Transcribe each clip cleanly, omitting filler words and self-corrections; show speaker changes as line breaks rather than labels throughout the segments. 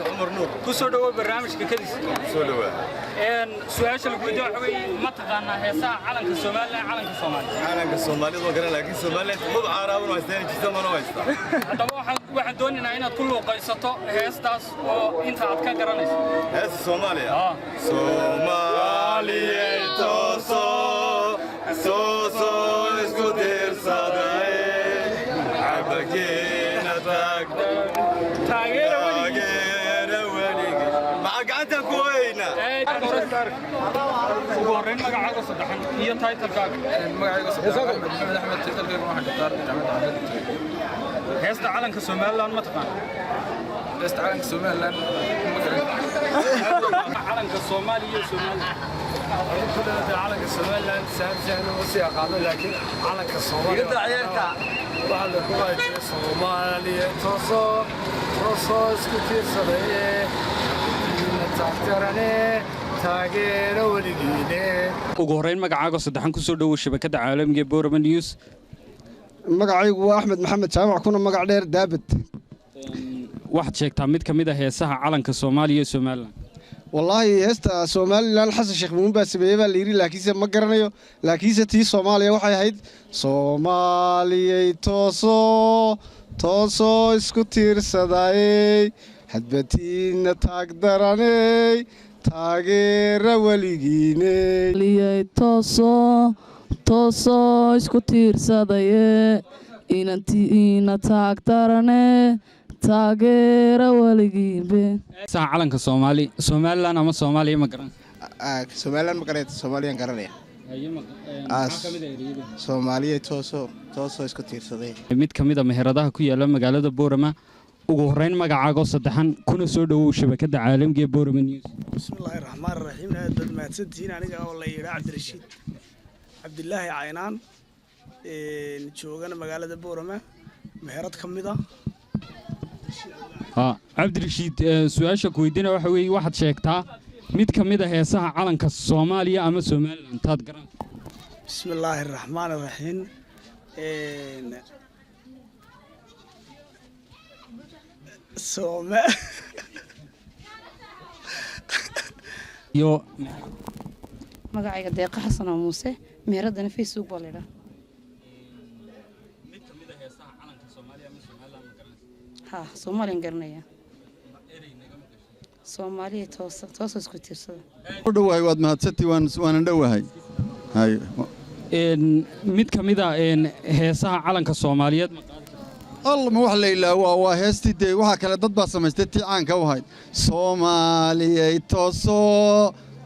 عمر نور
كسر دوا برنامج ككديس
سو دوا
سؤال الفيديو حوي ما تقانا هسا علنك الصومالي
علنك الصومالي وقرا لكن الصومالي مو بعرب واسدين جسم ما ويستا
هذا واحد دوننا إن كله قيسته هستاس وأنت عاد كجرانيس
هس الصومالي صومالي توسو سوسو اسكودير صداي عبكينا تاغير قعدت كوينا
وقرن مقعد صدحن هي تايتل كاك
مقعد صدحن محمد أحمد تايتل كاك واحد دكتور جامعة عبد
هيست علنك الصومالي ما تقان
هيست علنك الصومالي
علنك الصومالي
علنك الصومالي سهل وسيا قالوا لكن علنك الصومالي
يقدر عيالك
واحد كويس الصومالي توصو سكتير صديه
ugu horeyn magacaaga saddexan ku soo dhawow shabakada caalamiga Boorama News
magacaygu waa Axmed Maxamed Jaamac kuna magac dheer Daabid
waxaad sheegtaa mid kamid ah heesaha calanka Soomaaliya iyo Soomaaliland
wallahi heesta Soomaaliland Xasan Sheekh Muumin baa sameeyay baa liiri laakiinse ma garanayo laakiinse tii Soomaaliya waxay ahayd Soomaaliyay tooso isku tiirsaday hadbatiina taagdaranay taageera waligiinay
liyay tooso isku tiirsadaye inantiina taagdaranay taageera waligiinbe
saa calanka Soomaaliland ama Soomaaliya ma garan
Soomaaliland ma garan Soomaaliyan garanaya Soomaaliya tooso isku tiirsaday
mid kamid ah meheradaha ku yaala magaalada Boorama ugu horeyn magacaaga saddexan kuna soo dhawow shabakada caalamiga Boorama News
bismillaahir rahmaanir rahiim aad mahadsantiin aniga oo la yiraahdo Cabdirashiid Cabdillaahi Caynaan joogana magaalada Boorama meherad kamid ah
Cabdirashiid su'aasha ku weydiina waxa weey waxaad sheegtaa mid kamid ah heesaha calanka Soomaaliya ama Soomaaliland taad garan
bismillaahir rahmaanir rahiim
yo magacayga deeqa xasan oo muuse meeradana Facebook baa leeyahay
mid kamid ah heesaha calanka Soomaaliya ama Soomaaliland ma garan
ha Soomaaliyan garanaya Soomaaliya tooso isku tiirsada
u dhawahay waad mahadsantii waan dhawahay hay
mid kamid ah heesaha calanka Soomaaliyeed
الله ما وح ليلى وهستي دي وها كلا ضد بس مستتي عن كوهاي صومالي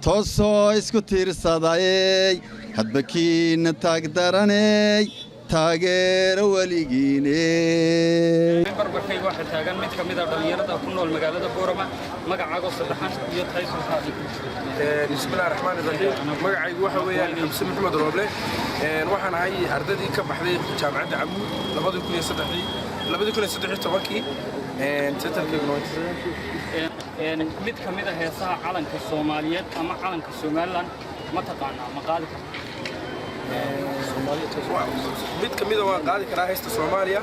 توسو اسكتير صداي حد بكين تقدرني تاجر وليجيني
بربركي واحد تاجر ميت كميدا دليرة كنا المجالات بورما مجا صدحان يطيس وصادق
بسم الله الرحمن الرحيم مجا واحد ويا حمص محمد روبلي وحنا هاي أرددي كبحدي جامعة عمود لبدو كل صدحي لبدو كل صدحي تبكي تتركي بنوت
ميت كميدا هيسا علنك الصوماليات أما علنك الصوماليland ما تقانا مقالك
mid kamid ah waa qaadi karaa heesta Soomaaliya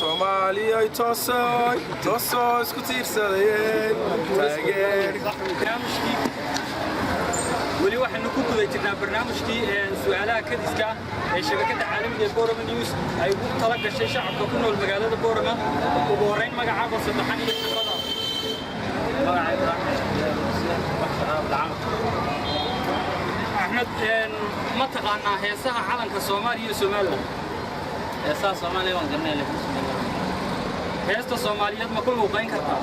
Soomaaliya tooso isku tiirsaday taageer
barnaamijkii wali waxaanu ku guday jirnaa barnaamijkii su'aalaha kadiska ee shabakada caalamiga Boorama News ay ugu tala gashay shacabka ku nool magaalada Boorama ugu horeyn magacaaga saddexan iyo shaqada أحمد ما تقانا هيسها علنك الصومالي وسومالي هيسها الصومالي وانقرنا لك هيستا الصوماليات ما كل وقين كرتا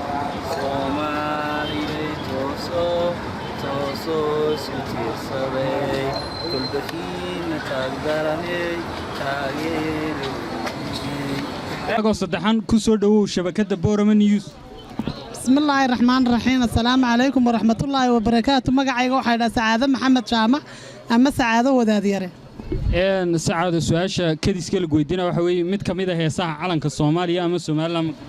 صومالي توسو سكتير صدي كل بكين تقدرني تاغير أقول صدحان كسر دو شبكة Boorama News
بسم الله الرحمن الرحيم السلام عليكم ورحمة الله وبركاته مقعيق وحيدا سعادة محمد شامة أما سعادة وداديري
سعادة سؤاشا كديس كلا قويدينا وحوي مد كميدة هي ساعة علنك الصومالية أما الصومالية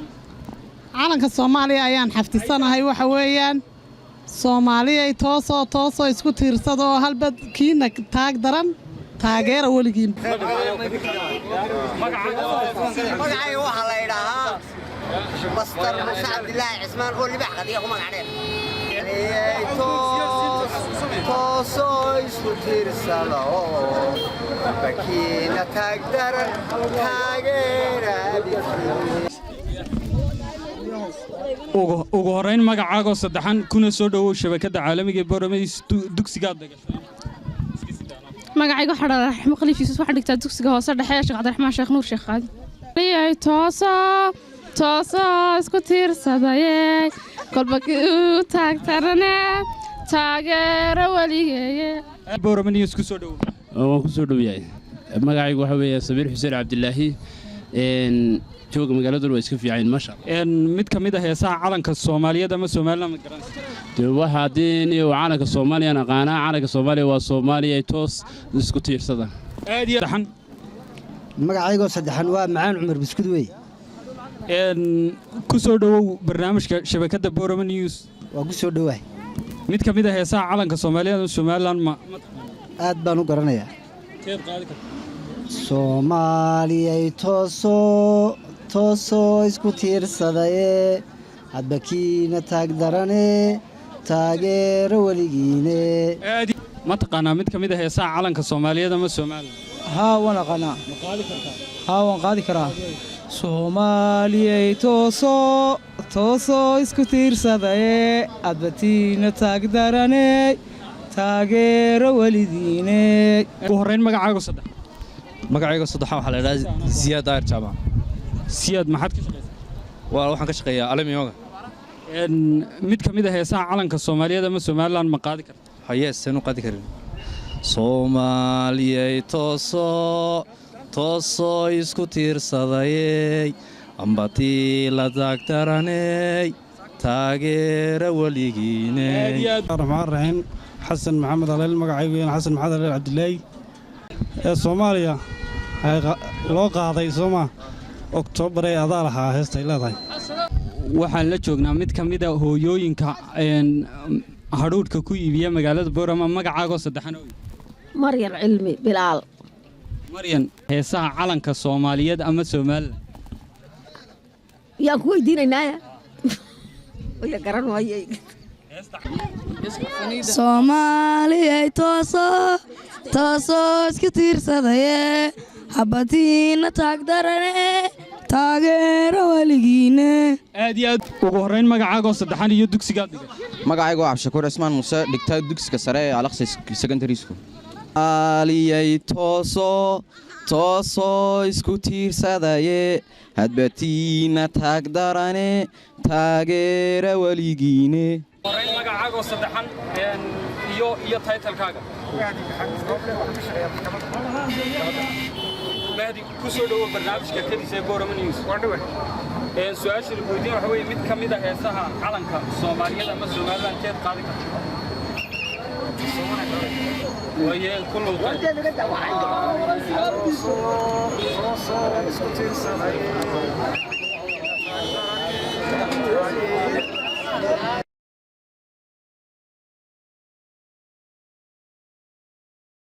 علنك الصومالية أيان حفتي سنة هاي وحويان صومالية توصو اسكو تيرسادو هالبد كينك تاق درن تاقير أوليكين
مقعيق وحا لا يداها مستر موسى عبد الله عثمان هو اللي بحق دي أخو مقعدين توصو اسكو تيرسادو بكينا تاق درن تاقير
ugu horeyn magacaago saddexan kuna soo dhawow shabakada caalamiga ee Boorama dugsiga dagashay
magacaygu xadar raxmo qalifiis waxa dhigtaa dugsiga hoose dhexe Sheekh Cabdiraxmaan Sheekh Nuur Sheekh Qaadi leeyahay tooso isku tiirsadayay kolba ku taagtarane taageero waligeeye
Boorama isku soo dhawow
waan ku soo dhawaayay magacaygu waxa weeye Sabiir Xuseen Cabdilaahi jooga magaalada waa iska fiican masha
mid kamid ah heesaha calanka Soomaaliyeed ama Soomaaliland ma garanaysid
waxa diin iyo calanka Soomaaliya aqaana calanka Soomaaliya waa Soomaaliya toos isku tiirsada
aad iyo saxan
magacaygu saddexan waa Macaan Cumar Biskud wey
ku soo dhawow barnaamijka shabakada Boorama News
waa ku soo dhawaay
mid kamid ah heesaha calanka Soomaaliyeed ama Soomaaliland ma
aad baan u garanayaa
keed qaadi kartaa
Soomaaliya توصو اسكو تيرساداي hadbakiina taag darane taageero waligiine
ma taqaanaa mid kamid ah heesaha calanka Soomaaliyeed ama Soomaaliland
wana qana
ma qaadi kartaa
waan qaadi karaa Soomaaliya tooso isku tiirsaday hadbakiina taag darane taageero waligiine
ugu horeyn magacaaga saddex
magacayga saddexan waxa la yiraahdaa Ziyaad Daahir Jaamac
Ziyaad maxaad ka shaqeysaa
waxaan ka shaqeeyaa Alami Yoga
mid kamid ah heesaha calanka Soomaaliyeed ama Soomaaliland ma qaadi kartaa
hayees sanu qaadi karin Soomaaliya tooso isku tiirsaday ambati la daagtaranay taageero waligiine
Rahmaan Rahiim Xasan Maxamed Aleel magacaygu Xasan Maxamed Aleel Cabdilaahi Soomaaliya loo qaaday Soomaa October ay adaa lahaa heestay leedahay
waxaan la joognaa mid kamid ah hooyooyinka hadhuudhka ku iibiya magaalada Boorama magacaago saddexan
Maryan Cilmi Bilaal
Maryan heesaha calanka Soomaaliyeed ama Soomaaliland
yaa ku weydiinaynaa oo garan waayay
Soomaaliya tooso isku tiirsaday habatiina taag darane taageero waligiine
aad iyo aad ugu horeyn magacaago saddexan iyo dugsiga dhigay
magacaygu Cabshakuur Ismaan Muuse dhigtaa dugsiga sare ee Alaqsi Secondary School aliyay tooso isku tiirsaday hadbatiina taag darane taageero waligiine
horeyn magacaago saddexan iyo title-kaaga Mahdi ku soo dhawow barnaamijka kadis ee Boorama News su'aasha la weydiin waxa weeye mid kamid ah heesaha calanka Soomaaliyeed ama Soomaaliland keed qaadi kartaa wayeen kullu qay